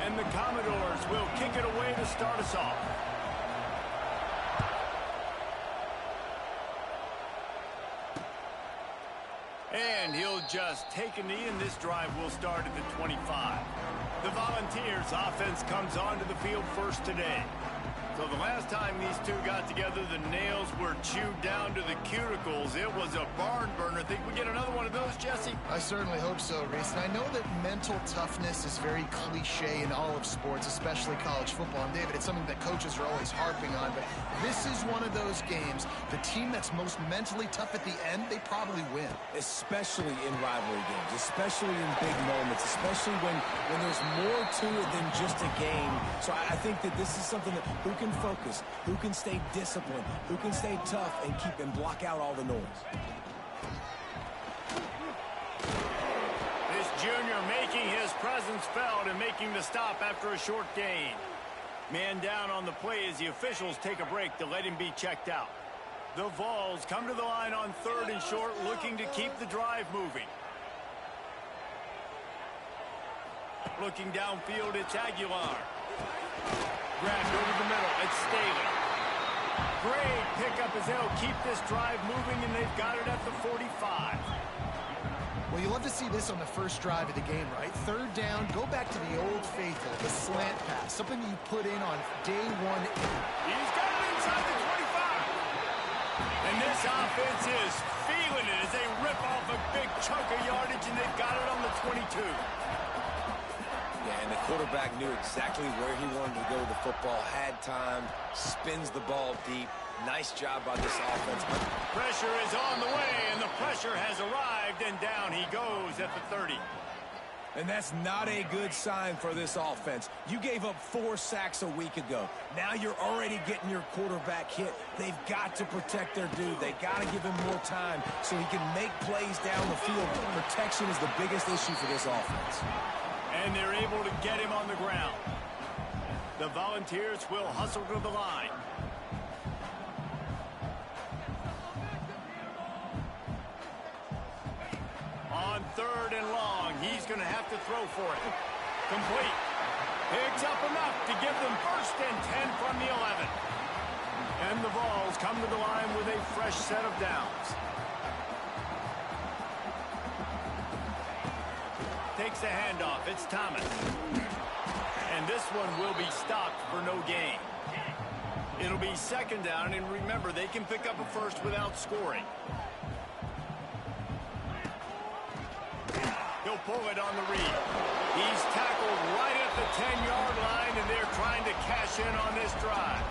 And the Commodores will kick it away to start us off. And he'll just take a knee, and this drive will start at the 25. The Volunteers offense comes onto the field first today. So the last time these two got together, the nails were chewed down to the cuticles. It was a barn burner. Think we get another one of those, Jesse? I certainly hope so, Reese. And I know that mental toughness is very cliche in all of sports, especially college football. And David, it's something that coaches are always harping on. But this is one of those games. The team that's most mentally tough at the end, they probably win. Especially in rivalry games, especially in big moments, especially when there's more to it than just a game. So I think that this is something that who can focus, who can stay disciplined, who can stay tough and keep and block out all the noise. This junior making his presence felt and making the stop after a short gain. Man down on the play as the officials take a break to let him be checked out. The Vols come to the line on 3rd and short, looking to keep the drive moving. Looking downfield, it's Aguilar. Grabbed over the middle, it's Staley. Great pickup as they'll keep this drive moving, and they've got it at the 45. Well, you love to see this on the first drive of the game, right? 3rd down, go back to the old faithful, the slant pass, something you put in on day one. He's got it inside the 25. And this offense is feeling it as they rip off a big chunk of yardage, and they've got it on the 22. Yeah, and the quarterback knew exactly where he wanted to go with the football, had time, spins the ball deep. Nice job by this offense. Pressure is on the way, and the pressure has arrived, and down he goes at the 30. And that's not a good sign for this offense. You gave up 4 sacks a week ago. Now you're already getting your quarterback hit. They've got to protect their dude. They got to give him more time so he can make plays down the field. Protection is the biggest issue for this offense. And they're able to get him on the ground. The Volunteers will hustle to the line. On 3rd and long, he's going to have to throw for it. Complete. Picks up enough to give them 1st and 10 from the 11. And the Vols come to the line with a fresh set of downs. Takes the handoff. It's Thomas. And this one will be stopped for no gain. It'll be 2nd down, and remember, they can pick up a 1st without scoring. He'll pull it on the read. He's tackled right at the 10-yard line, and they're trying to cash in on this drive.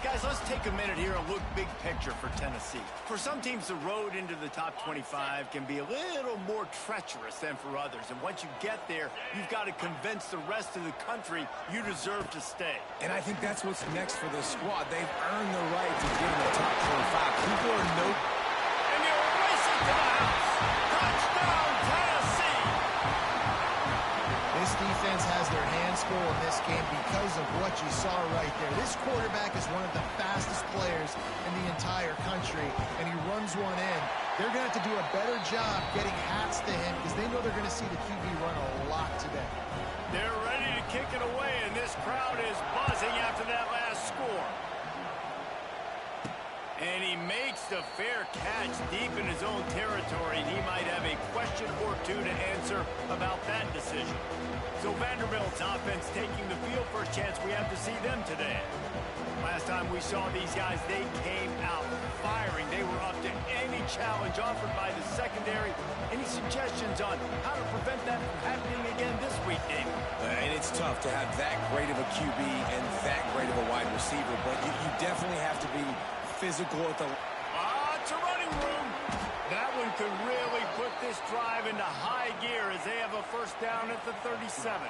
Guys, let's take a minute here and look big picture for Tennessee. For some teams, the road into the top 25 can be a little more treacherous than for others. And once you get there, you've got to convince the rest of the country you deserve to stay. And I think that's what's next for this squad. They've earned the right to get in the top 25. People are And they'll race it to the house. Touchdown, Tennessee! This defense has their hands full in this game because of what you saw right there. This quarterback is one of the fastest players in the entire country, and he runs one in. They're going to have to do a better job getting hats to him because they know they're going to see the QB run a lot today. They're ready to kick it away, and this crowd is buzzing after that last score. And he makes the fair catch deep in his own territory, and he might have a question or two to answer about that decision. So Vanderbilt's offense taking the field. First chance we have to see them today. Last time we saw these guys, they came out firing. They were up to any challenge offered by the secondary. Any suggestions on how to prevent that from happening again this week, Dave? And it's tough to have that great of a QB and that great of a wide receiver, but you definitely have to be physical at the... It's a running room. That one could really put this drive into high gear as they have a 1st down at the 37.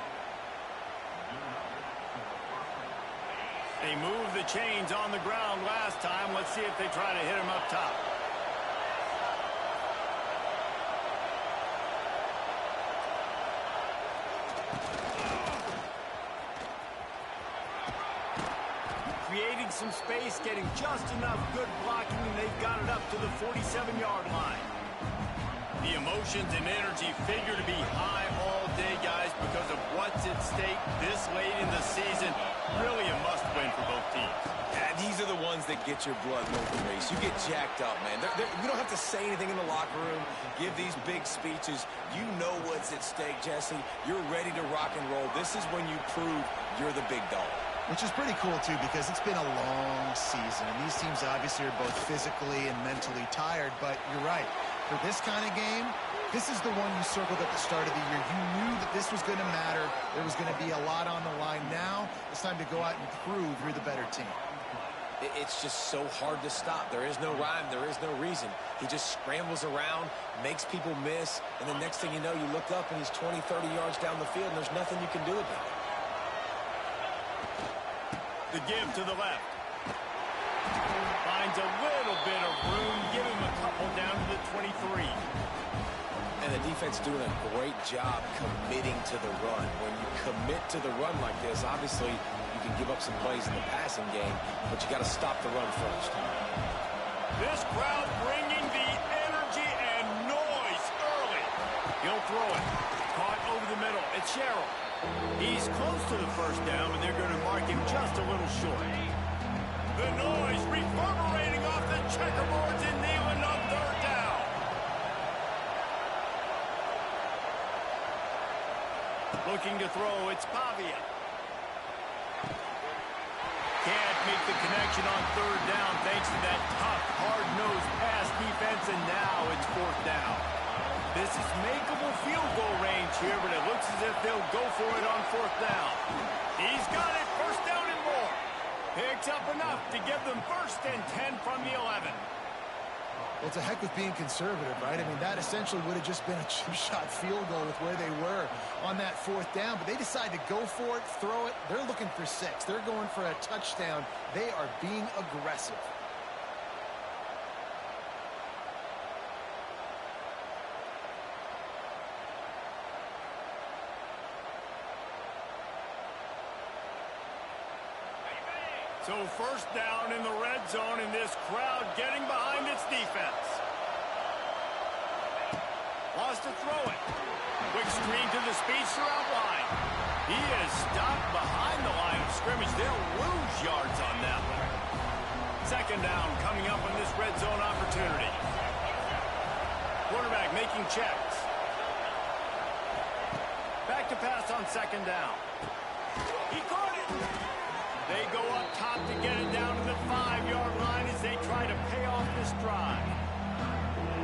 They moved the chains on the ground last time. Let's see if they try to hit him up top. Creating some space, getting just enough good blocking, and they've got it up to the 47-yard line. The emotions and energy figure to be high all day, guys, because of what's at stake this late in the season. Really a must-win for both teams. Yeah, these are the ones that get your blood moving, Reese. You get jacked up, man. You don't have to say anything in the locker room, give these big speeches. You know what's at stake, Jesse. You're ready to rock and roll. This is when you prove you're the big dog. Which is pretty cool, too, because it's been a long season. And these teams obviously are both physically and mentally tired. But you're right. For this kind of game, this is the one you circled at the start of the year. You knew that this was going to matter. There was going to be a lot on the line. Now it's time to go out and prove you're the better team. It's just so hard to stop. There is no rhyme. There is no reason. He just scrambles around, makes people miss, and the next thing you know, you look up and he's 20, 30 yards down the field, and there's nothing you can do about it. The give to the left. Finds a little bit of room. Give him a couple down to the 23. And the defense doing a great job committing to the run. When you commit to the run like this, obviously you can give up some plays in the passing game, but you got to stop the run first. This crowd bringing the energy and noise early. He'll throw it. Caught over the middle. It's Sherrill. He's close to the first down, but they're going to mark him just a little short. The noise reverberating off the checkerboards and Nealon on third down. Looking to throw, it's Pavia. Can't make the connection on third down thanks to that tough, hard-nosed pass defense, and now it's fourth down. This is makeable field goal range here, but it looks as if they'll go for it on fourth down. He's got it, first down and more. Picks up enough to give them first and 10 from the 11. Well, it's a heck of being conservative, right? I mean, that essentially would have just been a chip-shot field goal with where they were on that fourth down, but they decide to go for it, throw it. They're looking for 6. They're going for a touchdown. They are being aggressive. So first down in the red zone, and this crowd getting behind its defense. Wants to throw it. Quick screen to the speedster outline. He is stopped behind the line of scrimmage. They'll lose yards on that one. Second down coming up on this red zone opportunity. Quarterback making checks. Back to pass on second down. He caught it. They go up top to get it down to the 5-yard line as they try to pay off this drive.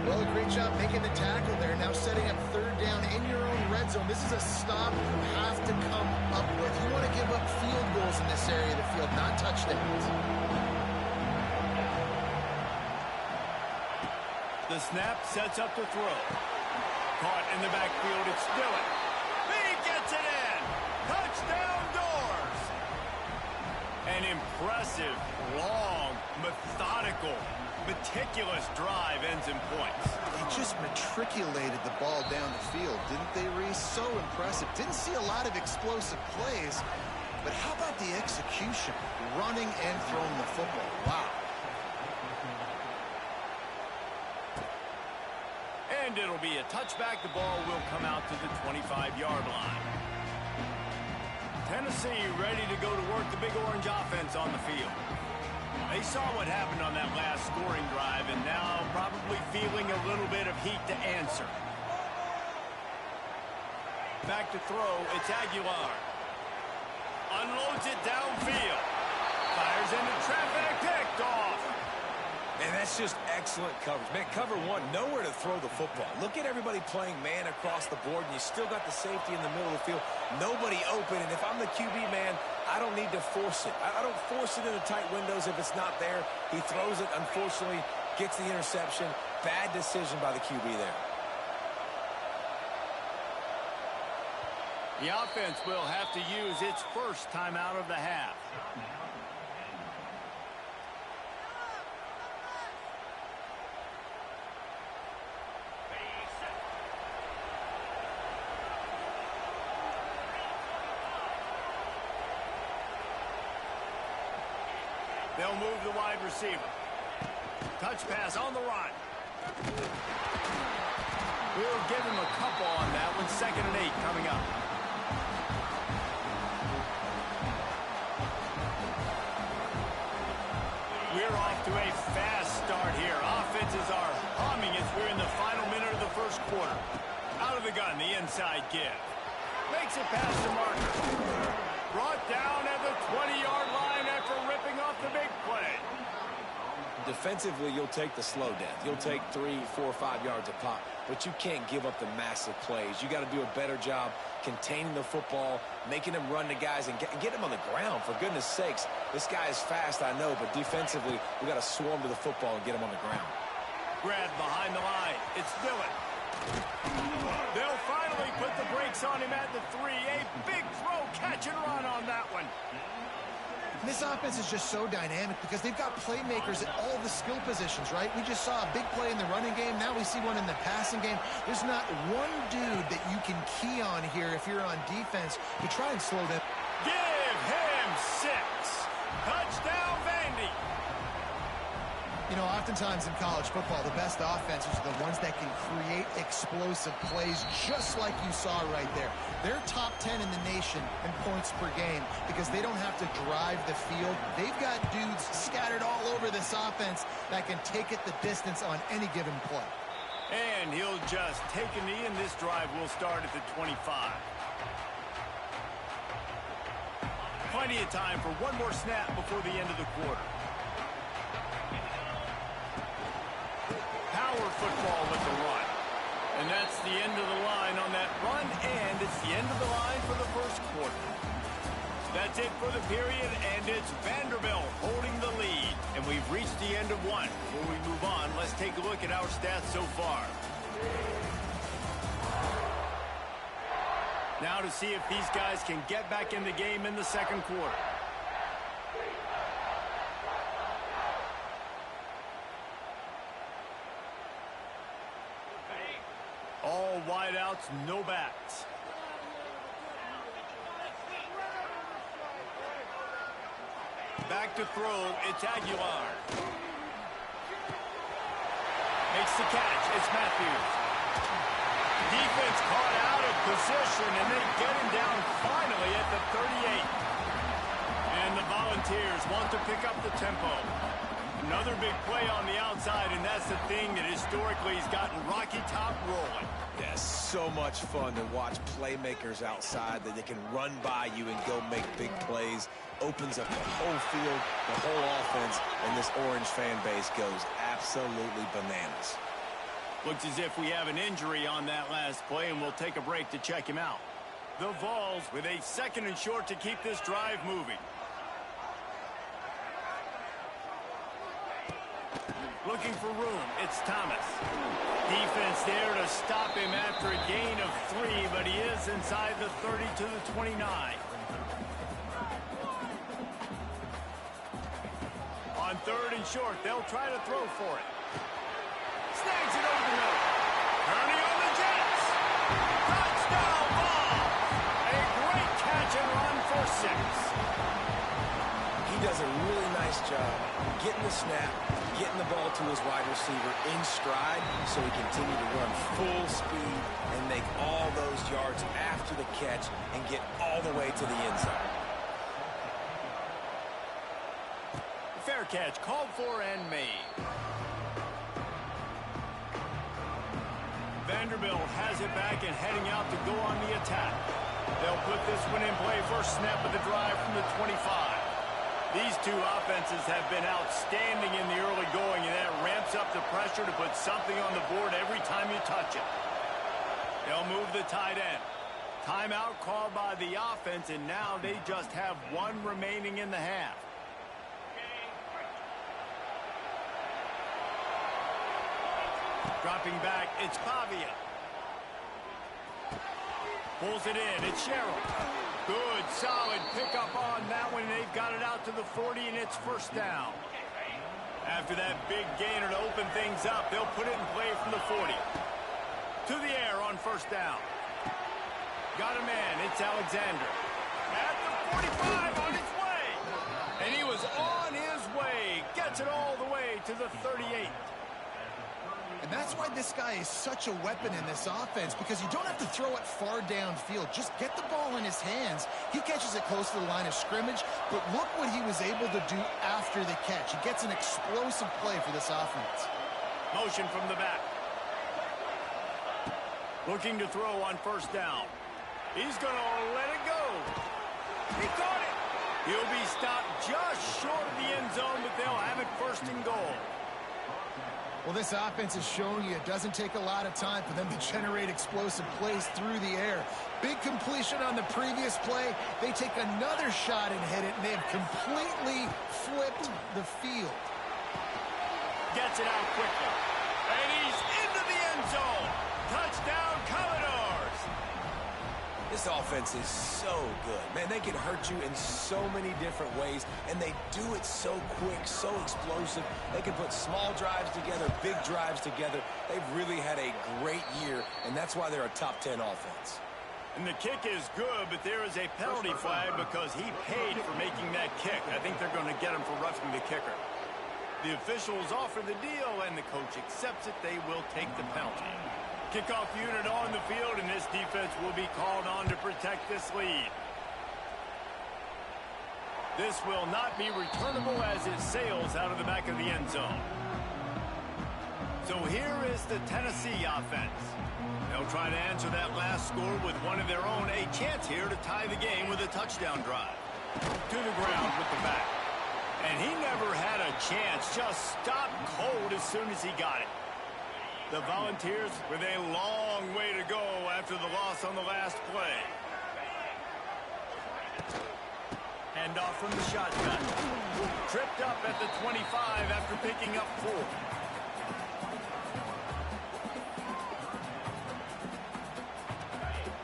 Well, a great job making the tackle there. Now setting up third down in your own red zone. This is a stop you have to come up with. You want to give up field goals in this area of the field, not touchdowns. The snap sets up to throw. Caught in the backfield, it's Dillon. He gets it in. Touchdown Doors. An impressive, long, methodical, meticulous drive ends in points. They just matriculated the ball down the field, didn't they, Reese? So impressive. Didn't see a lot of explosive plays, but how about the execution? Running and throwing the football. Wow. And it'll be a touchback. The ball will come out to the 25-yard line. Tennessee ready to go to work the Big Orange offense on the field. They saw what happened on that last scoring drive and now probably feeling a little bit of heat to answer. Back to throw, it's Aguilar. Unloads it downfield. Fires into traffic, picked off. And that's just excellent coverage. Man, cover one, nowhere to throw the football. Look at everybody playing man across the board, and you still got the safety in the middle of the field. Nobody open, and if I'm the QB, man, I don't need to force it. I don't force it in the tight windows if it's not there. He throws it, unfortunately, gets the interception. Bad decision by the QB there. The offense will have to use its first timeout of the half. They'll move the wide receiver. Touch pass on the run. We'll give him a couple on that one. 2nd and 8 coming up. We're off to a fast start here. Offenses are humming as we're in the final minute of the first quarter. Out of the gun, the inside give. Makes it past the marker. Brought down at the 20-yard line after ripping off the big play. Defensively, you'll take the slow death. You'll take 3, 4, 5 yards a pop, but you can't give up the massive plays. You got to do a better job containing the football, making them run the guys, and get them on the ground. For goodness sakes, this guy is fast, I know, but defensively, we got to swarm to the football and get him on the ground. Grab behind the line. It's Dillon. They'll finally put the brakes on him at the 3. A big throw, catch and run on that one. This offense is just so dynamic because they've got playmakers at all the skill positions, right? We just saw a big play in the running game. Now we see one in the passing game. There's not one dude that you can key on here if you're on defense to try and slow them. Give him 6. Touchdown, Vandy. You know, oftentimes in college football, the best offenses are the ones that can create explosive plays just like you saw right there. They're top 10 in the nation in points per game because they don't have to drive the field. They've got dudes scattered all over this offense that can take it the distance on any given play. And he'll just take a knee, and this drive will start at the 25. Plenty of time for one more snap before the end of the quarter. Power football with the run. And that's the end of the line on that run, and it's the end of the line for the first quarter. That's it for the period, and it's Vanderbilt holding the lead. And we've reached the end of one. Before we move on, let's take a look at our stats so far. Now to see if these guys can get back in the game in the second quarter. All wideouts, no backs. Back to throw, it's Aguilar. Makes the catch, it's Matthews. Defense caught out of position, and they get him down finally at the 38. And the Volunteers want to pick up the tempo. Another big play on the outside, and that's the thing that historically has gotten Rocky Top rolling. Yeah, so much fun to watch playmakers outside that they can run by you and go make big plays. Opens up the whole field, the whole offense, and this Orange fan base goes absolutely bananas. Looks as if we have an injury on that last play, and we'll take a break to check him out. The Vols with a 2nd and short to keep this drive moving. Looking for room, it's Thomas. Defense there to stop him after a gain of 3, but he is inside the 30 to the 29. On 3rd and short, they'll try to throw for it. Snags it over the middle. Turning on the Jets. Touchdown ball. A great catch and run for 6. He does a really nice job getting the snap, getting the ball to his wide receiver in stride so he continue to run full speed and make all those yards after the catch and get all the way to the end zone. Fair catch called for and made. Vanderbilt has it back and heading out to go on the attack. They'll put this one in play. First snap of the drive from the 25. These two offenses have been outstanding in the early going, and that ramps up the pressure to put something on the board every time you touch it. They'll move the tight end. Timeout called by the offense, and now they just have one remaining in the half. Dropping back, it's Pavia. Pulls it in, it's Sherrill. Good, solid pickup on that one. They've got it out to the 40, and it's first down. After that big gainer to open things up, they'll put it in play from the 40. To the air on first down. Got a man, it's Alexander. At the 45, on its way. And he was on his way. Gets it all the way to the 38. And And that's why this guy is such a weapon in this offense, because you don't have to throw it far downfield. Just get the ball in his hands. He catches it close to the line of scrimmage, but look what he was able to do after the catch. He gets an explosive play for this offense. Motion from the back. Looking to throw on first down. He's going to let it go. He caught it. He'll be stopped just short of the end zone, but they'll have it first and goal. Well, this offense is showing you it doesn't take a lot of time for them to generate explosive plays through the air. Big completion on the previous play. They take another shot and hit it, and they have completely flipped the field. Gets it out quickly. And he's into the end zone. Touchdown, Commodores. This offense is so good. Man, they can hurt you in so many different ways, and they do it so quick, so explosive. They can put small drives together, big drives together. They've really had a great year, and that's why they're a top 10 offense. And the kick is good, but there is a penalty flag because he paid for making that kick. I think they're going to get him for roughing the kicker. The officials offer the deal, and the coach accepts it. They will take the penalty. Kickoff unit on the field, and this defense will be called on to protect this lead. This will not be returnable as it sails out of the back of the end zone. So here is the Tennessee offense. They'll try to answer that last score with one of their own. A chance here to tie the game with a touchdown drive. To the ground with the back. And he never had a chance. Just stopped cold as soon as he got it. The Volunteers with a long way to go after the loss on the last play. Hand off from the shotgun. Tripped up at the 25 after picking up 4.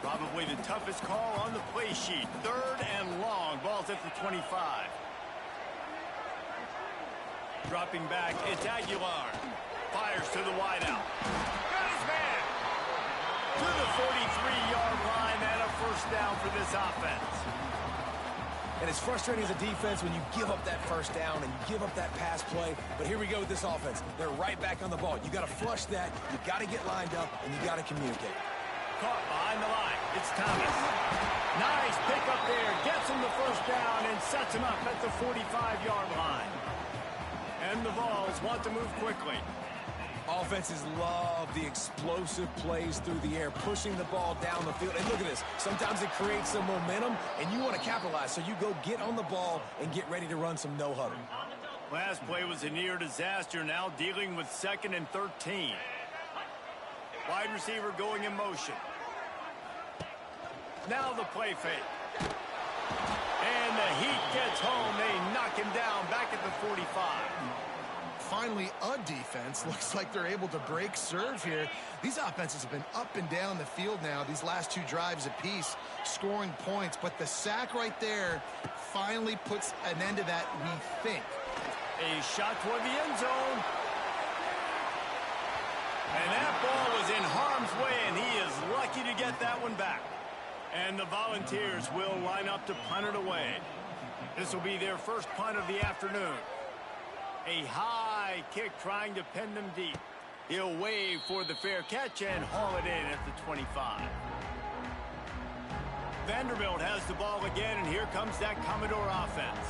Probably the toughest call on the play sheet. 3rd and long. Ball's at the 25. Dropping back, it's Aguilar. Fires to the wideout. Got his man. To the 43-yard line and a first down for this offense. And it's frustrating as a defense when you give up that first down and you give up that pass play. But here we go with this offense. They're right back on the ball. You got to flush that. You got to get lined up, and you got to communicate. Caught behind the line. It's Thomas. Nice pick up there. Gets him the first down and sets him up at the 45-yard line. And the Vols want to move quickly. Offenses love the explosive plays through the air, pushing the ball down the field. And look at this. Sometimes it creates some momentum, and you want to capitalize. So you go get on the ball and get ready to run some no-huddle. Last play was a near disaster. Now dealing with 2nd and 13. Wide receiver going in motion. Now the play fake. And the Heat gets home. They knock him down back at the 45. Finally, a defense. Looks like they're able to break serve here. These offenses have been up and down the field now, these last 2 drives apiece, scoring points. But the sack right there finally puts an end to that, we think. A shot toward the end zone. And that ball was in harm's way, and he is lucky to get that one back. And the Volunteers will line up to punt it away. This will be their first punt of the afternoon. A high kick trying to pin them deep. He'll wave for the fair catch and haul it in at the 25. Vanderbilt has the ball again, and here comes that Commodore offense.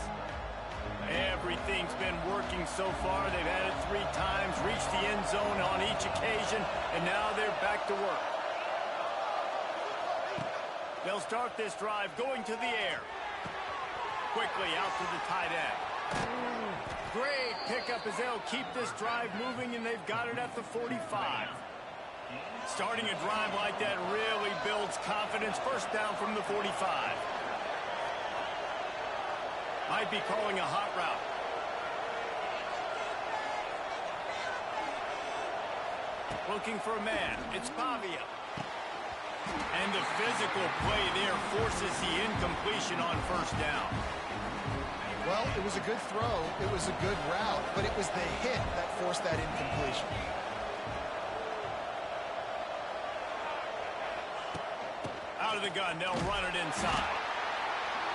Everything's been working so far. They've had it 3 times, reached the end zone on each occasion, and now they're back to work. They'll start this drive going to the air. Quickly out to the tight end. Great pickup as they'll keep this drive moving, and they've got it at the 45. Starting a drive like that really builds confidence. First down from the 45. Might be calling a hot route. Looking for a man. It's Pavia. And the physical play there forces the incompletion on first down. Well, it was a good throw. It was a good route, but it was the hit that forced that incompletion. Out of the gun, they'll run it inside.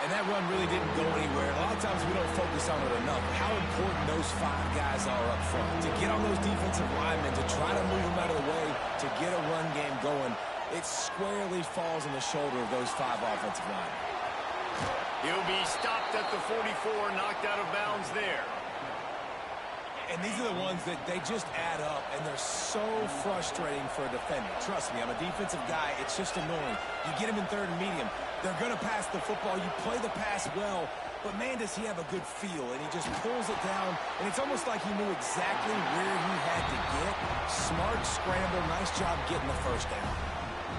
And that run really didn't go anywhere. A lot of times we don't focus on it enough. How important those 5 guys are up front. To get on those defensive linemen, to try to move them out of the way, to get a run game going, it squarely falls on the shoulder of those 5 offensive linemen. He'll be stopped at the 44, knocked out of bounds there. And these are the ones that they just add up, and they're so frustrating for a defender. Trust me, I'm a defensive guy. It's just annoying. You get him in 3rd and medium. They're going to pass the football. You play the pass well, but, man, does he have a good feel. And he just pulls it down, and it's almost like he knew exactly where he had to get. Smart scramble. Nice job getting the first down.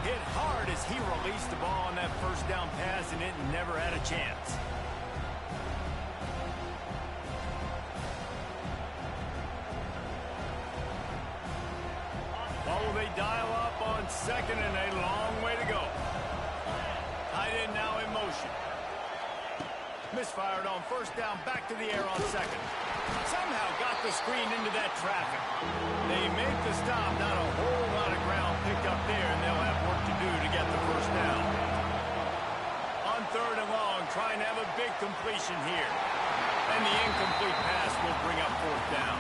Hit hard as he released the ball on that first down pass, and it never had a chance. Will they dial up on 2nd and a long way to go? Tight end now in motion. Misfired on 1st down, back to the air on 2nd. Somehow got the screen into that traffic. They make the stop, not a whole lot of ground picked up there, and they'll have work to do to get the 1st down. On 3rd and long, trying to have a big completion here. And the incomplete pass will bring up 4th down.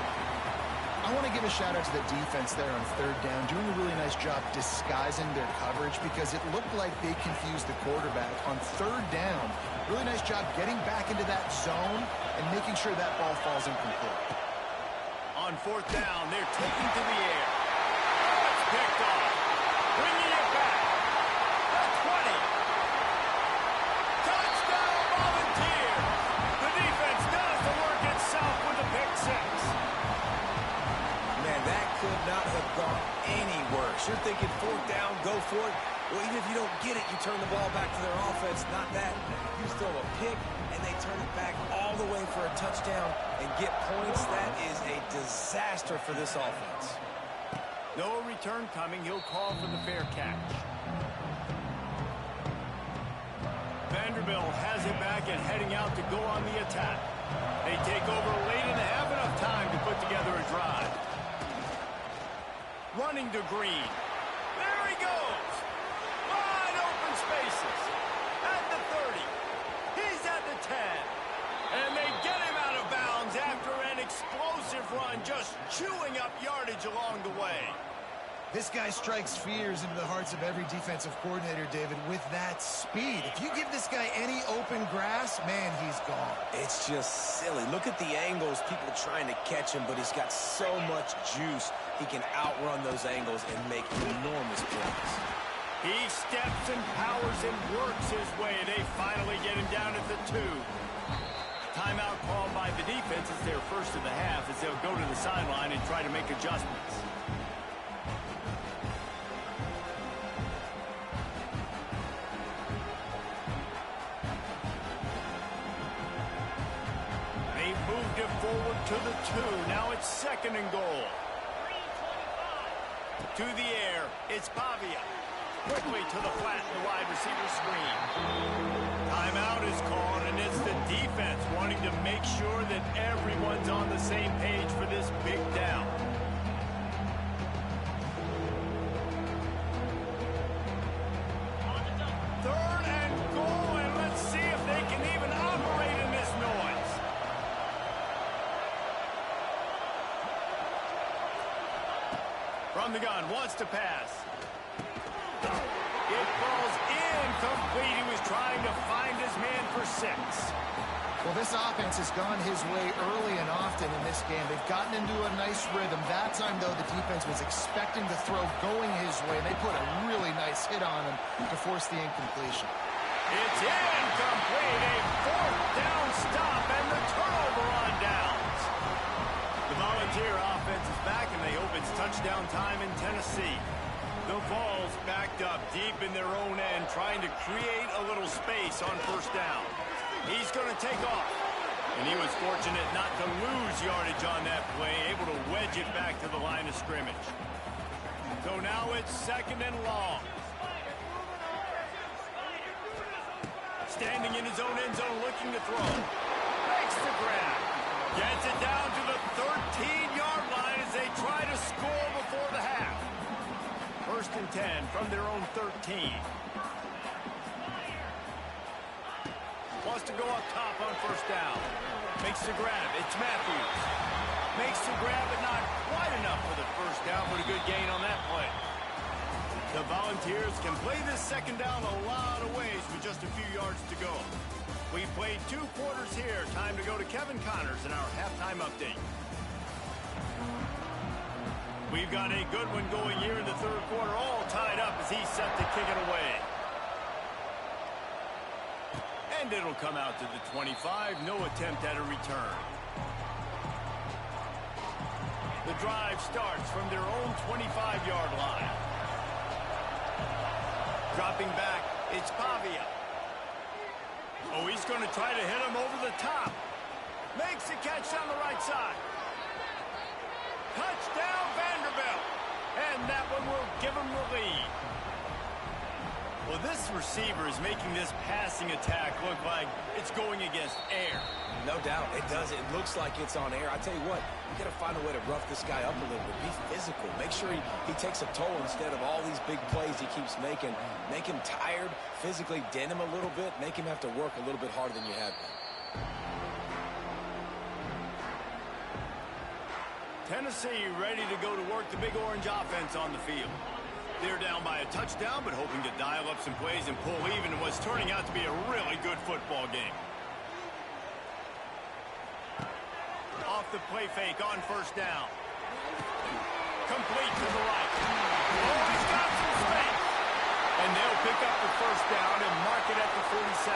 I want to give a shout-out to the defense there on 3rd down, doing a really nice job disguising their coverage because it looked like they confused the quarterback on 3rd down. Really nice job getting back into that zone and making sure that ball falls incomplete. On 4th down, they're taking to the air. Oh, it's picked off. Bringing it back. The 20. Touchdown, Volunteers. The defense does the work itself with a pick 6. Man, that could not have gone any worse. You're thinking 4th down, go for it. Well, even if you don't get it, you turn the ball back to their offense. Not that. You throw a pick, and they turn it back all the way for a touchdown and get points. That is a disaster for this offense. No return coming. He'll call for the fair catch. Vanderbilt has it back and heading out to go on the attack. They take over late in the half, enough time to put together a drive. Running to Green. There he goes. Wide open spaces. At the 30. He's at the 10. And they get him out of bounds after an explosive run, just chewing up yardage along the way. This guy strikes fears into the hearts of every defensive coordinator, David, with that speed. If you give this guy any open grass, man, he's gone. It's just silly. Look at the angles, people trying to catch him, but he's got so much juice. He can outrun those angles and make enormous plays. He steps and powers and works his way. They finally get him down at the 2. Timeout called by the defense. It's their first of the half as they'll go to the sideline and try to make adjustments. Moved it forward to the 2. Now it's 2nd and goal. To the air. It's Pavia. Quickly to the flat, the wide receiver screen. Timeout is called, and it's the defense wanting to make sure that everyone's on the same page for this big down. Third and goal, and let's see if they can even operate in this noise. From the gun, wants to pass. It falls incomplete. He was trying to find his man for 6. Well, this offense has gone his way early and often in this game. They've gotten into a nice rhythm. That time, though, the defense was expecting the throw going his way. They put a really nice hit on him to force the incompletion. It's incomplete. A 4th down stop and the turnover on downs. The Volunteer offense is back, and they hope it's touchdown time in Tennessee. The Vols backed up deep in their own end, trying to create a little space on 1st down. He's going to take off. And he was fortunate not to lose yardage on that play, able to wedge it back to the line of scrimmage. So now it's 2nd and long. Standing in his own end zone, looking to throw. Makes the grab. Gets it down to the 13-yard line as they try to score before the half. 1st and 10 from their own 13. Wants to go up top on first down. Makes the grab. It's Matthews. Makes the grab, but not quite enough for the first down, but a good gain on that play. The Volunteers can play this second down a lot of ways with just a few yards to go. We played 2 quarters here. Time to go to Kevin Connors in our halftime update. We've got a good one going here in the third quarter, all tied up as he's set to kick it away. And it'll come out to the 25. No attempt at a return. The drive starts from their own 25-yard line. Dropping back, it's Pavia. Oh, he's going to try to hit him over the top. Makes the catch on the right side. Touchdown, Vanderbilt. And that one will give him the lead. Well, this receiver is making this passing attack look like it's going against air. No doubt, it does. It looks like it's on air. I tell you what, you got to find a way to rough this guy up a little bit. Be physical. Make sure he takes a toll instead of all these big plays he keeps making. Make him tired, physically dent him a little bit, make him have to work a little bit harder than you have been. Tennessee ready to go to work the Big Orange offense on the field. They're down by a touchdown, but hoping to dial up some plays and pull even in what's turning out to be a really good football game. Off the play fake on first down. Complete to the right. Oh, he's got some space. And they'll pick up the first down and mark it at the 47.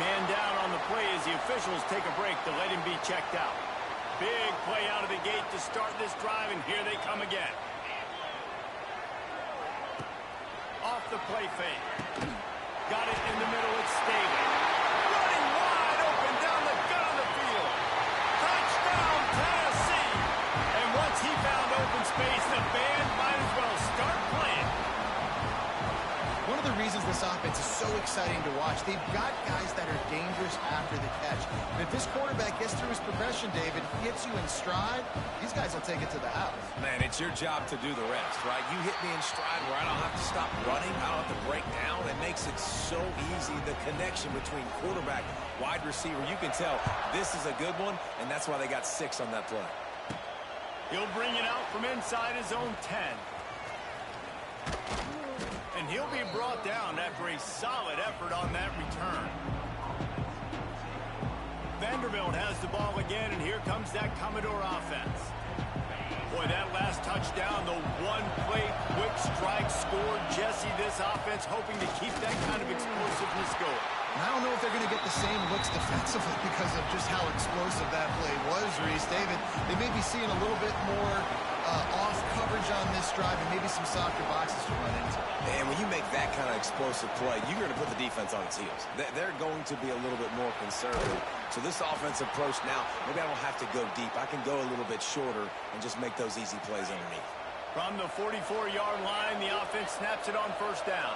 Man down on the play as the officials take a break to let him be checked out. Big play out of the gate to start this drive, and here they come again. Off the play fake. Got it in the middle. It's Staley. Running wide open down the gut of the field. Touchdown, Tennessee. And once he found open space, the band might as well start playing. One of the reasons this offense is so exciting to watch, they've got guys that are dangerous after the catch. And if this quarterback gets through his progression, David, gets you in stride, these guys will take it to the house. Man, it's your job to do the rest, right? You hit me in stride where I don't have to stop running. I don't have to break down. It makes it so easy, the connection between quarterback, wide receiver. You can tell this is a good one, and that's why they got 6 on that play. He'll bring it out from inside his own 10. And he'll be brought down after a solid effort on that return. Vanderbilt has the ball again, and here comes that Commodore offense. Boy, that last touchdown, the one-play quick strike scored Jesse. This offense hoping to keep that kind of explosiveness going. And I don't know if they're going to get the same looks defensively because of just how explosive that play was, Reese. David, they may be seeing a little bit more off coverage on this drive and maybe some softer boxes to run into. And when you make that kind of explosive play, you're going to put the defense on its heels. They're going to be a little bit more conservative. So this offensive approach now, maybe I don't have to go deep. I can go a little bit shorter and just make those easy plays underneath. From the 44-yard line, the offense snaps it on first down.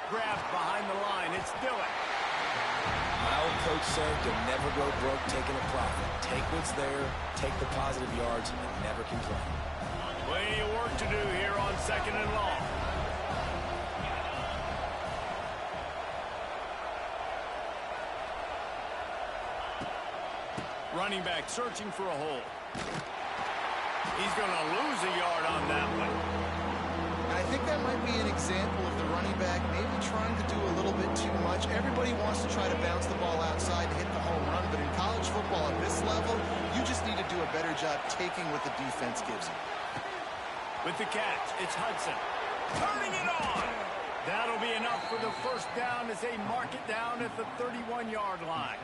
Grabbed behind the line. It's Dillon. My old coach said to never go broke taking a profit. Take what's there, take the positive yards, and never complain. Plenty of work to do here on second and long. Running back searching for a hole. He's going to lose a yard on that one. And I think that might be an example of the running back maybe trying to do a little bit too much. Everybody wants to try to bounce the ball outside to hit the home run, but in college football at this level, you just need to do a better job taking what the defense gives you. With the catch, it's Hudson. Turning it on! That'll be enough for the first down as they mark it down at the 31-yard line.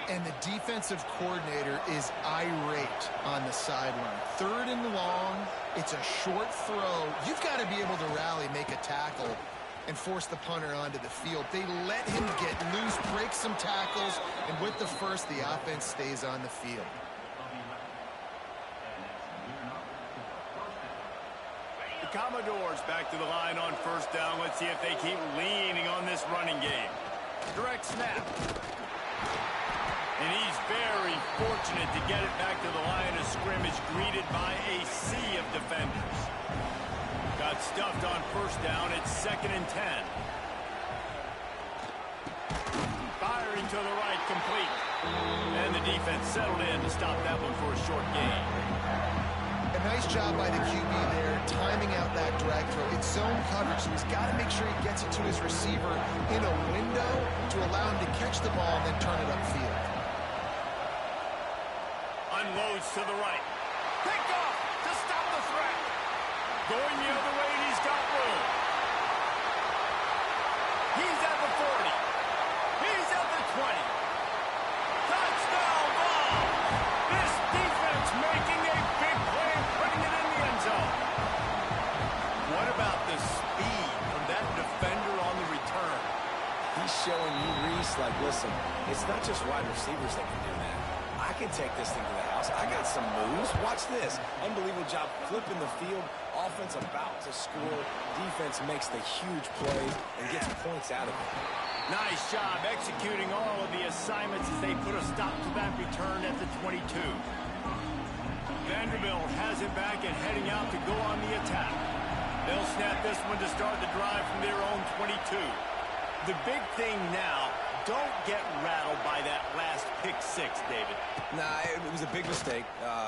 And the defensive coordinator is irate on the sideline. 3rd and long, it's a short throw. You've got to be able to rally, make a tackle, and force the punter onto the field. They let him get loose, break some tackles, and with the first, the offense stays on the field. The Commodores back to the line on first down. Let's see if they keep leaning on this running game. Direct snap. And he's very fortunate to get it back to the line of scrimmage, greeted by a sea of defenders. Got stuffed on first down. It's 2nd and 10. Firing to the right, complete. And the defense settled in to stop that one for a short gain. A nice job by the QB there, timing out that drag throw. It's zone coverage, so he's got to make sure he gets it to his receiver in a window to allow him to catch the ball and then turn it upfield. Unloads to the right. Pick off to stop the threat. Going the other way, and he's got room. He's at the 40. He's at the 20. Touchdown ball. This defense making a big play and putting it in the end zone. What about the speed from that defender on the return? He's showing you, Reese, like, listen, it's not just wide receivers that can do that. I can take this thing to the house. I got some moves. Watch this. Unbelievable job flipping the field. Offense about to score. Defense makes the huge play and gets points out of it. Nice job executing all of the assignments as they put a stop to that return at the 22. Vanderbilt has it back and heading out to go on the attack. They'll snap this one to start the drive from their own 22. The big thing now, don't get rattled by that last pick six, David. Nah, it was a big mistake.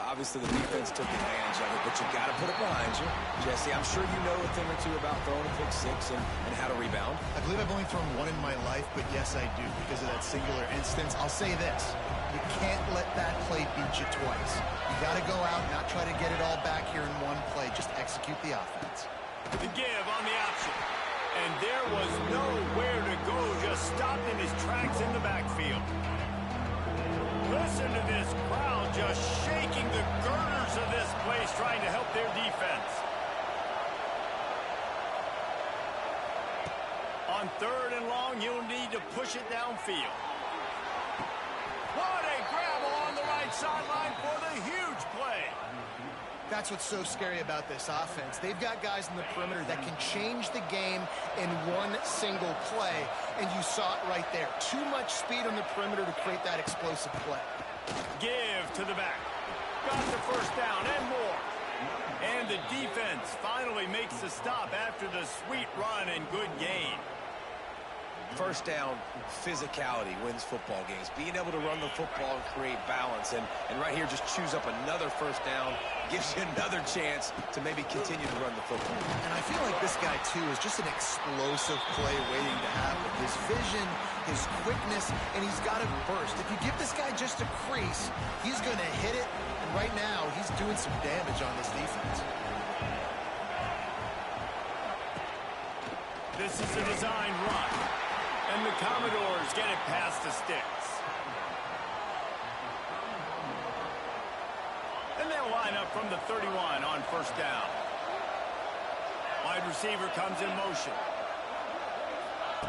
Obviously, the defense took advantage of it, but you got to put it behind you. Jesse, I'm sure you know a thing or two about throwing a pick six and how to rebound. I believe I've only thrown one in my life, but yes, I do because of that singular instance. I'll say this. You can't let that play beat you twice. You got to go out, not try to get it all back here in one play. Just execute the offense. The give on the option. And there was nowhere to go, just stopped in his tracks in the backfield. Listen to this crowd just shaking the girders of this place, trying to help their defense. On 3rd and long, you'll need to push it downfield. What a grab along the right sideline for the huge play. That's what's so scary about this offense. They've got guys in the perimeter that can change the game in one single play, and you saw it right there. Too much speed on the perimeter to create that explosive play. Give to the back. Got the first down and more. And the defense finally makes the stop after the sweet run and good gain. First down, physicality wins football games. Being able to run the football and create balance. And right here, just choose up another first down. Gives you another chance to maybe continue to run the football. And I feel like this guy, too, is just an explosive play waiting to happen. His vision, his quickness, and he's got it burst. If you give this guy just a crease, he's going to hit it. And right now, he's doing some damage on this defense. This is a designed run. And the Commodores get it past the sticks. And they'll line up from the 31 on first down. Wide receiver comes in motion.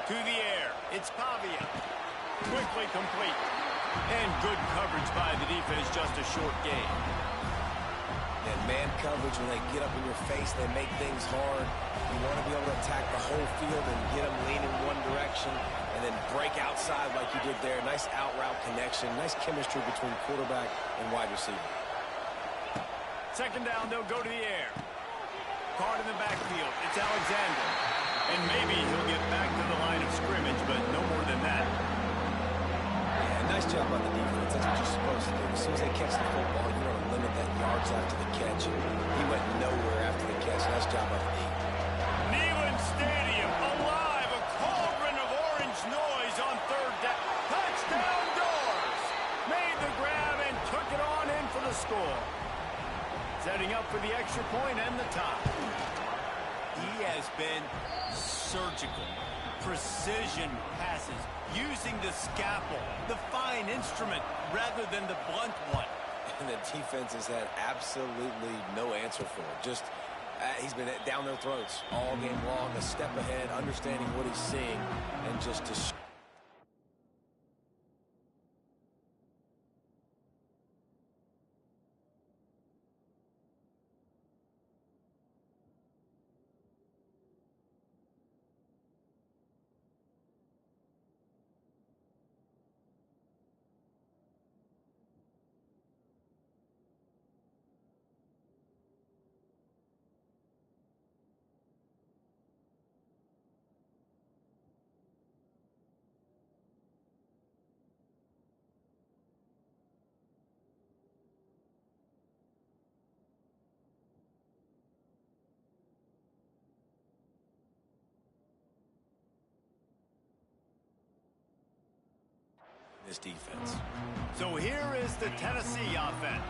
To the air. It's Pavia. Quickly complete. And good coverage by the defense, just a short gain. And man coverage, when they get up in your face, they make things hard. You want to be able to attack the whole field and get them leaning one direction and then break outside like you did there. Nice out-route connection. Nice chemistry between quarterback and wide receiver. 2nd down, they'll go to the air. Card in the backfield. It's Alexander. And maybe he'll get back to the line of scrimmage, but no more than that. Yeah, nice job on the defense. That's what you're supposed to do. As soon as they catch the football, you want to limit that yards after the catch. He went nowhere after the catch. Nice job on the knee. Neyland Stadium alive. A cauldron of orange noise on 3rd down. Touchdown Doors. Made the grab and took it on in for the score. Setting up for the extra point and the tie. He has been surgical. Precision passes. Using the scalpel, the fine instrument, rather than the blunt one. And the defense has had absolutely no answer for it. Just, he's been down their throats all game long, a step ahead, understanding what he's seeing, and just this defense. So here is the Tennessee offense.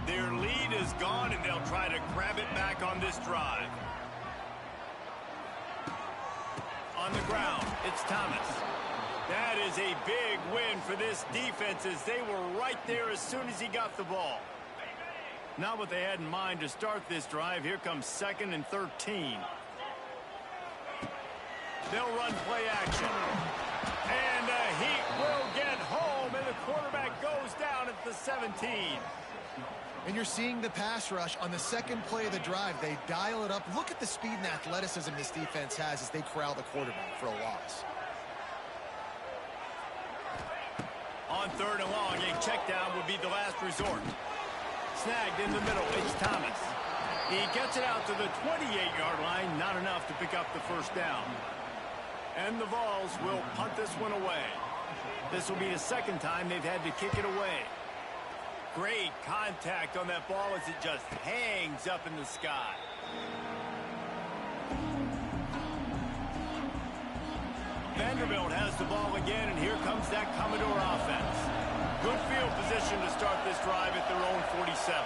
Their lead is gone, and they'll try to grab it back on this drive. On the ground, it's Thomas. That is a big win for this defense, as they were right there as soon as he got the ball. Not what they had in mind to start this drive. Here comes 2nd and 13. They'll run play action. And the Heat will get home, and the quarterback goes down at the 17. And you're seeing the pass rush on the second play of the drive. They dial it up. Look at the speed and athleticism this defense has as they corral the quarterback for a loss. On 3rd and long, a check down would be the last resort. Snagged in the middle, it's Thomas. He gets it out to the 28-yard line, not enough to pick up the first down. And the Vols will punt this one away. This will be the second time they've had to kick it away. Great contact on that ball as it just hangs up in the sky. Vanderbilt has the ball again, and here comes that Commodore offense. Good field position to start this drive at their own 47.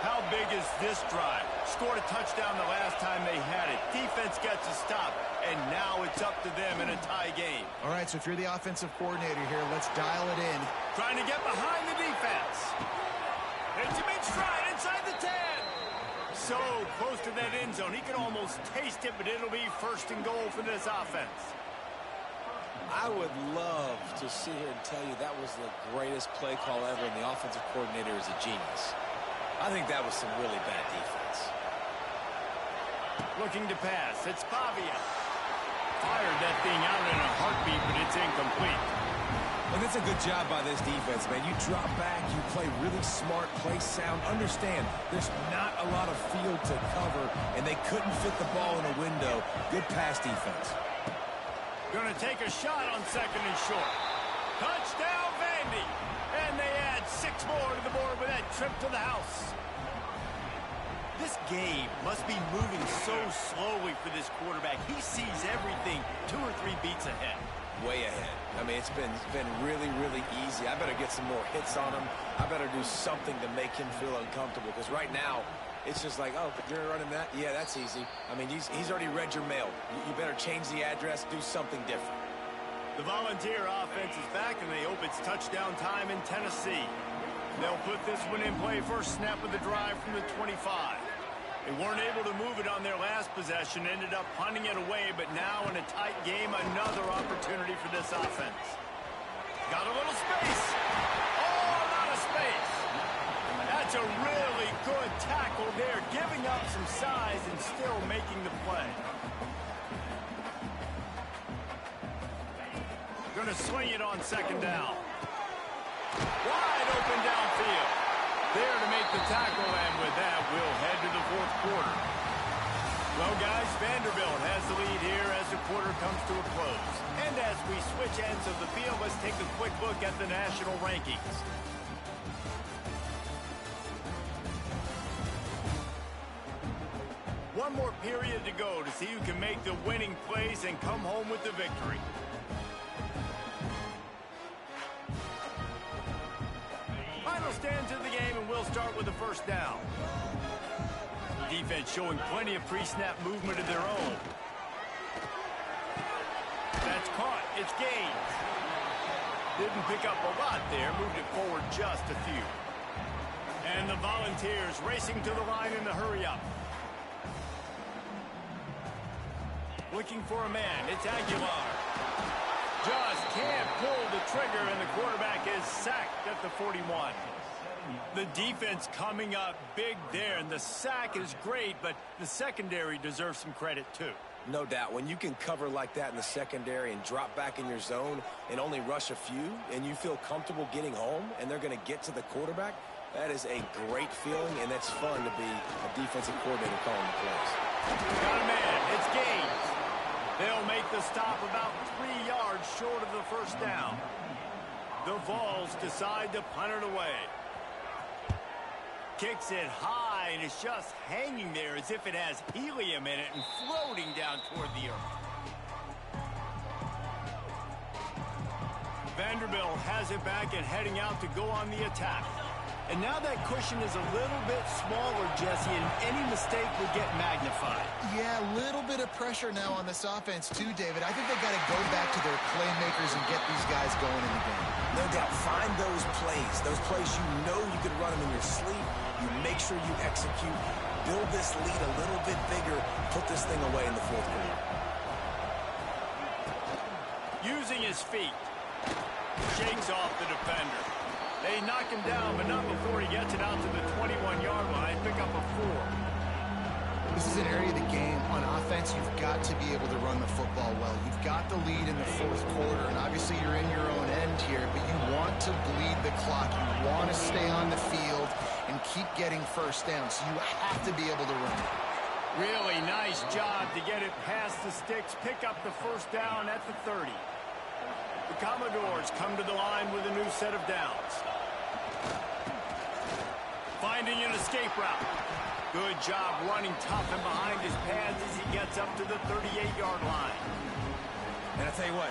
How big is this drive? Scored a touchdown the last time they had it. Defense gets a stop, and now it's up to them in a tie game. All right, so if you're the offensive coordinator here, let's dial it in. Trying to get behind the defense. It's a mid-stride inside the 10. So close to that end zone. He can almost taste it, but it'll be 1st and goal for this offense. I would love to sit here and tell you that was the greatest play call ever, and the offensive coordinator is a genius. I think that was some really bad defense. Looking to pass. It's Pavia. Fired that thing out in a heartbeat, but it's incomplete. And it's a good job by this defense, man. You drop back, you play really smart, play sound. Understand, there's not a lot of field to cover, and they couldn't fit the ball in a window. Good pass defense. Going to take a shot on 2nd and short. Touchdown, Vandy. And they add 6 more to the board with that trip to the house. This game must be moving so slowly for this quarterback. He sees everything 2 or 3 beats ahead. Way ahead. I mean, it's been really, really easy. I better get some more hits on him. I better do something to make him feel uncomfortable, because right now, it's just like, oh, you're running that? Yeah, that's easy. I mean, he's already read your mail. You better change the address, do something different. The Volunteer offense is back, and they hope it's touchdown time in Tennessee. They'll put this one in play first snap of the drive from the 25. They weren't able to move it on their last possession, ended up punting it away, but now in a tight game, another opportunity for this offense. Got a little space. Oh, a lot of space. That's a really good tackle there, giving up some size and still making the play. Going to swing it on 2nd down. Wide open downfield. There to make the tackle, and with that, we'll head to the 4th quarter. Well, guys, Vanderbilt has the lead here as the quarter comes to a close. And as we switch ends of the field, let's take a quick look at the national rankings. One more period to go to see who can make the winning plays and come home with the victory. Final stands of the game, and we'll start with the first down. Defense showing plenty of pre-snap movement of their own. That's caught. It's gained. Didn't pick up a lot there. Moved it forward just a few. And the Volunteers racing to the line in the hurry-up. Looking for a man. It's Aguilar. Just can't pull the trigger, and the quarterback is sacked at the 41. The defense coming up big there, and the sack is great, but the secondary deserves some credit too. No doubt. When you can cover like that in the secondary and drop back in your zone and only rush a few, and you feel comfortable getting home, and they're going to get to the quarterback, that is a great feeling, and it's fun to be a defensive coordinator calling the plays. Got a man. It's Gaines. They'll make the stop about 3 yards short of the first down. The Vols decide to punt it away. Kicks it high, and it's just hanging there as if it has helium in it and floating down toward the earth. Vanderbilt has it back and heading out to go on the attack. And now that cushion is a little bit smaller, Jesse, and any mistake would get magnified. Yeah, a little bit of pressure now on this offense too, David. I think they got to go back to their playmakers and get these guys going in the game. No doubt. Find those plays you know you can run them in your sleep. You make sure you execute. Build this lead a little bit bigger. Put this thing away in the fourth quarter. Using his feet. Shakes off the defender. They knock him down, but not before he gets it out to the 21-yard line. Pick up a 4. This is an area of the game. On offense, you've got to be able to run the football well. You've got the lead in the fourth quarter, and obviously you're in your own end here, but you want to bleed the clock. You want to stay on the field and keep getting first down, so you have to be able to run it. Really nice job to get it past the sticks. Pick up the first down at the 30. The Commodores come to the line with a new set of downs. Finding an escape route. Good job running tough and behind his pads as he gets up to the 38-yard line. And I tell you what,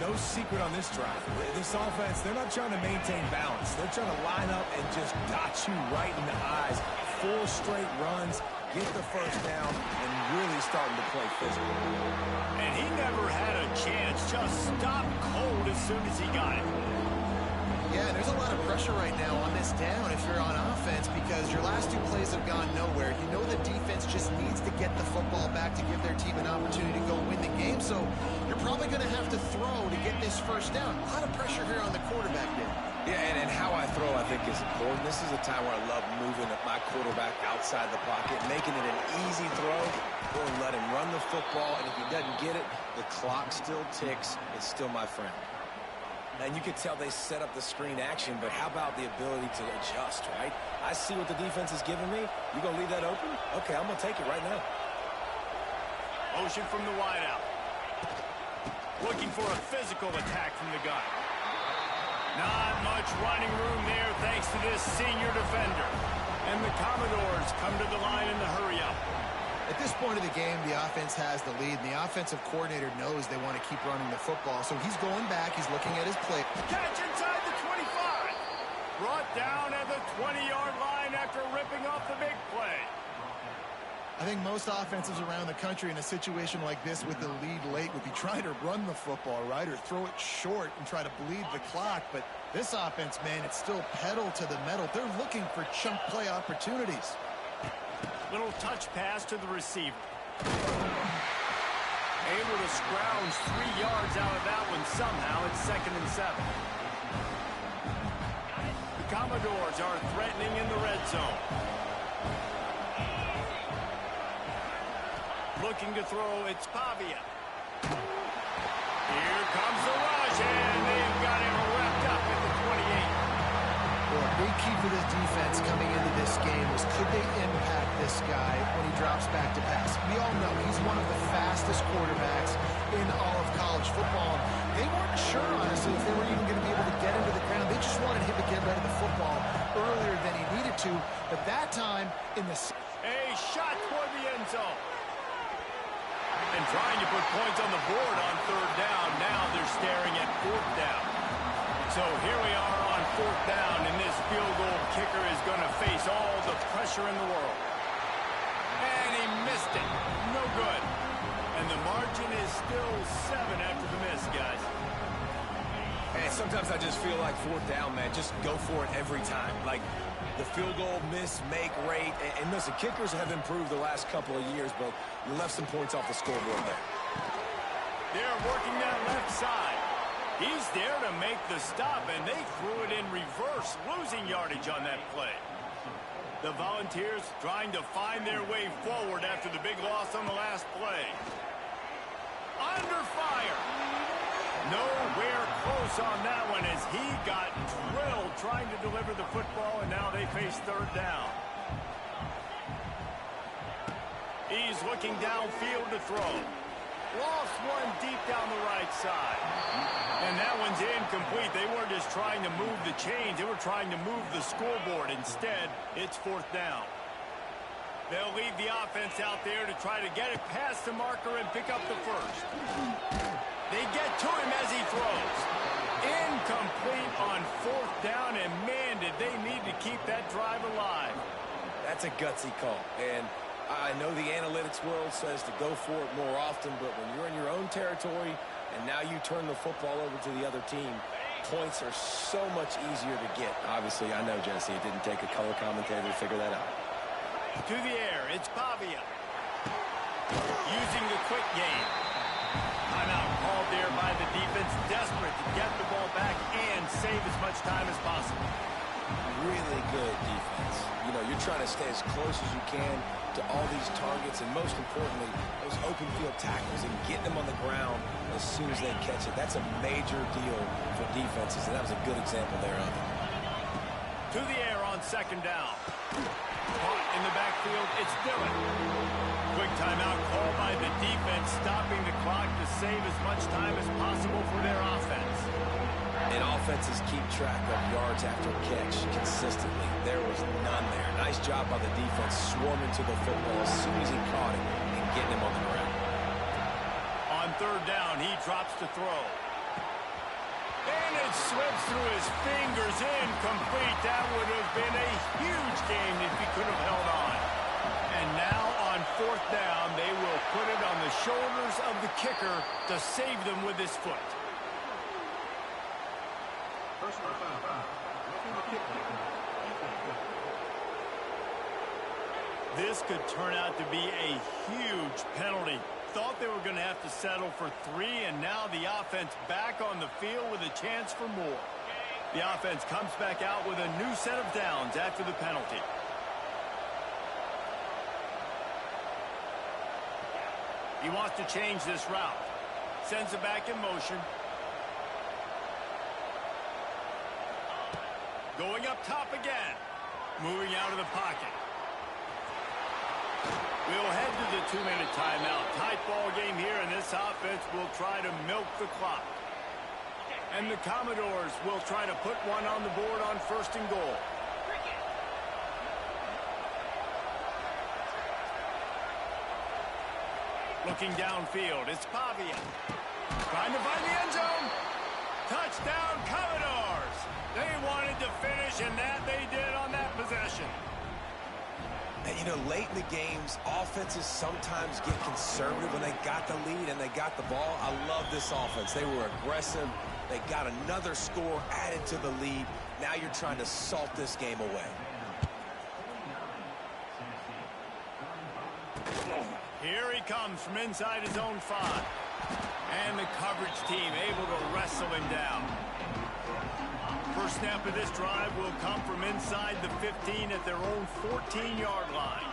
no secret on this drive. This offense, they're not trying to maintain balance. They're trying to line up and just dot you right in the eyes. 4 straight runs, get the first down, and really starting to play physical. And he never had a chance. Just stopped cold as soon as he got it. Yeah, there's a lot of pressure right now on this down if you're on offense because your last 2 plays have gone nowhere. You know the defense just needs to get the football back to give their team an opportunity to go win the game, so you're probably going to have to throw to get this first down. A lot of pressure here on the quarterback there. Yeah, and how I throw, I think, is important. This is a time where I love moving my quarterback outside the pocket, making it an easy throw, or let him run the football, and if he doesn't get it, the clock still ticks. It's still my friend. And you can tell they set up the screen action, but how about the ability to adjust, right? I see what the defense is giving me. You going to leave that open? Okay, I'm going to take it right now. Motion from the wideout. Looking for a physical attack from the gun. Not much running room there thanks to this senior defender. And the Commodores come to the line in the hurry-up. At this point of the game, the offense has the lead, and the offensive coordinator knows they want to keep running the football, so he's going back, he's looking at his play. Catch inside the 25. Brought down at the 20-yard line after ripping off the big play. I think most offenses around the country in a situation like this with the lead late would be trying to run the football, right, or throw it short and try to bleed the clock, but this offense, man, it's still pedal to the metal. They're looking for chunk play opportunities. Little touch pass to the receiver. Able to scrounge 3 yards out of that one somehow. It's 2nd and 7. The Commodores are threatening in the red zone. Looking to throw, it's Pavia. Here comes the rush, and they've got him wrapped up at the 28. Well, a big key for this defense coming into this game was could they impact this guy when he drops back to pass? We all know he's one of the fastest quarterbacks in all of college football. They weren't sure, honestly, if they were even going to be able to get him to the ground. They just wanted him to get rid of the football earlier than he needed to. But that time in the... A shot toward the end zone. And trying to put points on the board on 3rd down. Now they're staring at 4th down. So here we are on 4th down, and this field goal kicker is going to face all the pressure in the world. And he missed it. No good. And the margin is still 7 after the miss, guys. Hey, sometimes I just feel like 4th down, man. Just go for it every time. Like the field goal miss, make rate. And listen, kickers have improved the last couple of years, but you left some points off the scoreboard there. They're working that left side. He's there to make the stop, and they threw it in reverse, losing yardage on that play. The Volunteers trying to find their way forward after the big loss on the last play. Under fire. Nowhere close on that one as he got drilled trying to deliver the football, and now they face 3rd down. He's looking downfield to throw. Lost one deep down the right side. And that one's incomplete. They weren't just trying to move the chains. They were trying to move the scoreboard. Instead, it's 4th down. They'll leave the offense out there to try to get it past the marker and pick up the first. They get to him as he throws. Incomplete on 4th down, and man, did they need to keep that drive alive. That's a gutsy call, and I know the analytics world says to go for it more often, but when you're in your own territory and now you turn the football over to the other team, points are so much easier to get. Obviously, I know, Jesse, it didn't take a color commentator to figure that out. To the air, it's Pavia. Using the quick game. Timeout called there by the defense, desperate to get the ball back and save as much time as possible. Really good defense. You know, you're trying to stay as close as you can to all these targets, and most importantly, those open field tackles and getting them on the ground as soon as they catch it. That's a major deal for defenses, and that was a good example there of it. To the air on 2nd down. Caught in the backfield, it's Dillon. Quick timeout called by the defense, stopping the clock to save as much time as possible for their offense. And offenses keep track of yards after catch consistently. There was none there. Nice job by the defense swarming to the football as soon as he caught it and getting him on the ground. On 3rd down, he drops to throw. And it slips through his fingers, incomplete. That would have been a huge game if he could have held on. And now on 4th down, they will put it on the shoulders of the kicker to save them with his foot. This could turn out to be a huge penalty. Thought they were going to have to settle for 3, and now the offense back on the field with a chance for more. The offense comes back out with a new set of downs after the penalty. He wants to change this route. Sends it back in motion. Going up top again. Moving out of the pocket. We'll head to the 2-minute timeout. Tight ball game here, and this offense will try to milk the clock. And the Commodores will try to put one on the board on 1st and goal. Looking downfield, it's Pavia. Trying to find the end zone. Touchdown, Commodores! They wanted to finish, and that they did on that possession. And, you know, late in the games, offenses sometimes get conservative when they got the lead and they got the ball. I love this offense. They were aggressive. They got another score added to the lead. Now you're trying to salt this game away. Here he comes from inside his own 5. And the coverage team able to wrestle him down. First snap of this drive will come from inside the 15 at their own 14-yard line.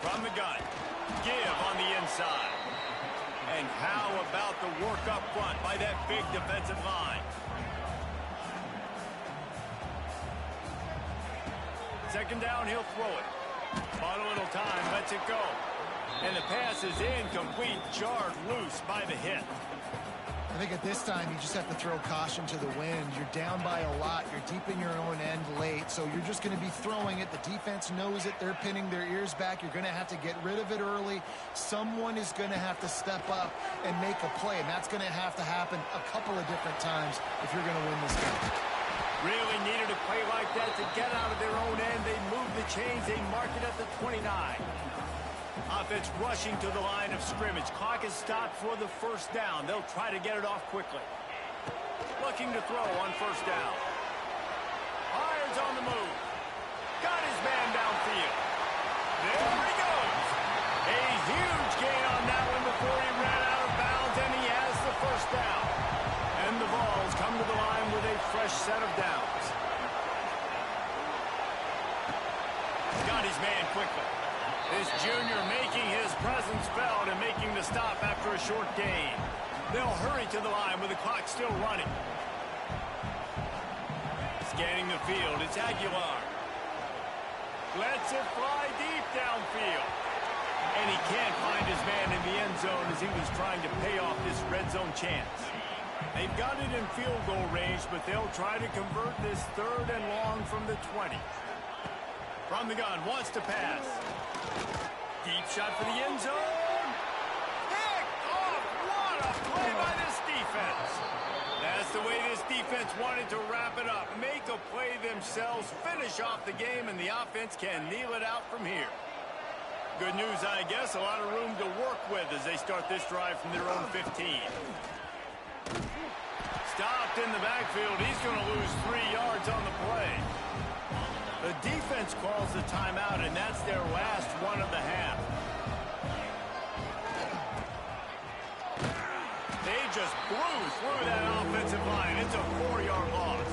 From the gun, give on the inside. And how about the work up front by that big defensive line? Second down, he'll throw it. Bought a little time, lets it go. And the pass is incomplete, jarred loose by the hit. I think at this time, you just have to throw caution to the wind. You're down by a lot. You're deep in your own end late, so you're just going to be throwing it. The defense knows it. They're pinning their ears back. You're going to have to get rid of it early. Someone is going to have to step up and make a play, and that's going to have to happen a couple of different times if you're going to win this game. Really needed a play like that to get out of their own end. They move the chains. They mark it at the 29. Offense rushing to the line of scrimmage. Clock is stopped for the 1st down. They'll try to get it off quickly. Looking to throw on 1st down. Fires on the move. Got his man downfield. There he goes. A huge gain on that one before he ran out of bounds, and he has the 1st down. And the Vols come to the line with a fresh set of downs. Got his man quickly. This junior making his presence felt and making the stop after a short gain. They'll hurry to the line with the clock still running. Scanning the field, it's Aguilar. Lets it fly deep downfield. And he can't find his man in the end zone as he was trying to pay off this red zone chance. They've got it in field goal range, but they'll try to convert this 3rd and long from the 20. From the gun, wants to pass. Deep shot for the end zone. Picked off. What a play by this defense. That's the way this defense wanted to wrap it up. Make a play themselves, finish off the game, and the offense can kneel it out from here. Good news, I guess. A lot of room to work with as they start this drive from their own 15. Stopped in the backfield. He's going to lose 3 yards on the play. The defense calls the timeout, and that's their last one of the half. They just blew through that offensive line. It's a 4-yard loss.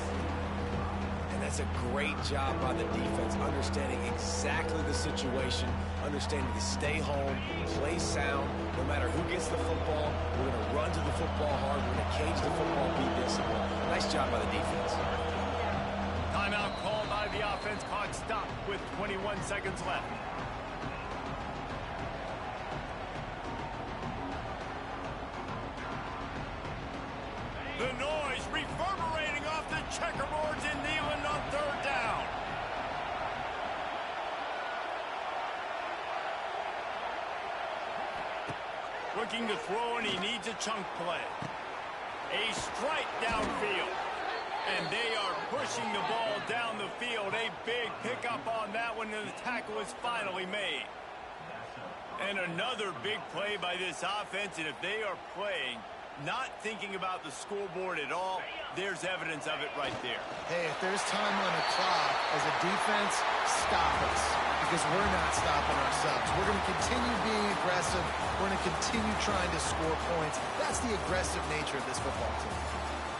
And that's a great job by the defense, understanding exactly the situation, understanding to stay home, play sound. No matter who gets the football, we're going to run to the football hard. We're going to cage the football, be disciplined. Nice job by the defense. Timeout called by the offense. Clock stopped with 21 seconds left. The noise reverberating off the checkerboards in Neyland on 3rd down. Looking to throw, and he needs a chunk play. A strike downfield. And they are pushing the ball down the field. A big pickup on that one, and the tackle is finally made. And another big play by this offense, and if they are playing, not thinking about the scoreboard at all, there's evidence of it right there. Hey, if there's time on the clock as a defense, stop us. Because we're not stopping ourselves. We're going to continue being aggressive. We're going to continue trying to score points. That's the aggressive nature of this football team.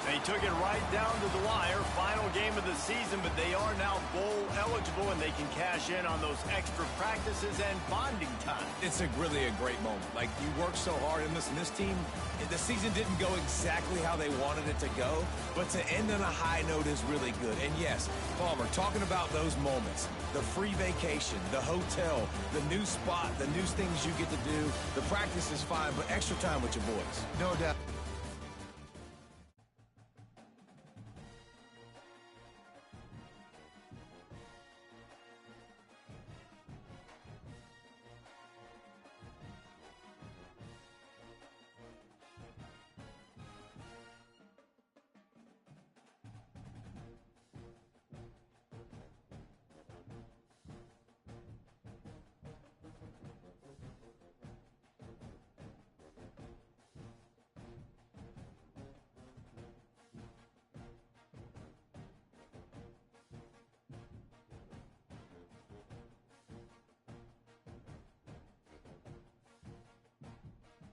They took it right down to the wire. Final game of the season, but they are now bowl eligible, and they can cash in on those extra practices and bonding time. It's really a great moment. Like, you work so hard, and listen, this team, the season didn't go exactly how they wanted it to go, but to end on a high note is really good. And yes, Palmer, talking about those moments, the free vacation, the hotel, the new spot, the new things you get to do, the practice is fine, but extra time with your boys. No doubt.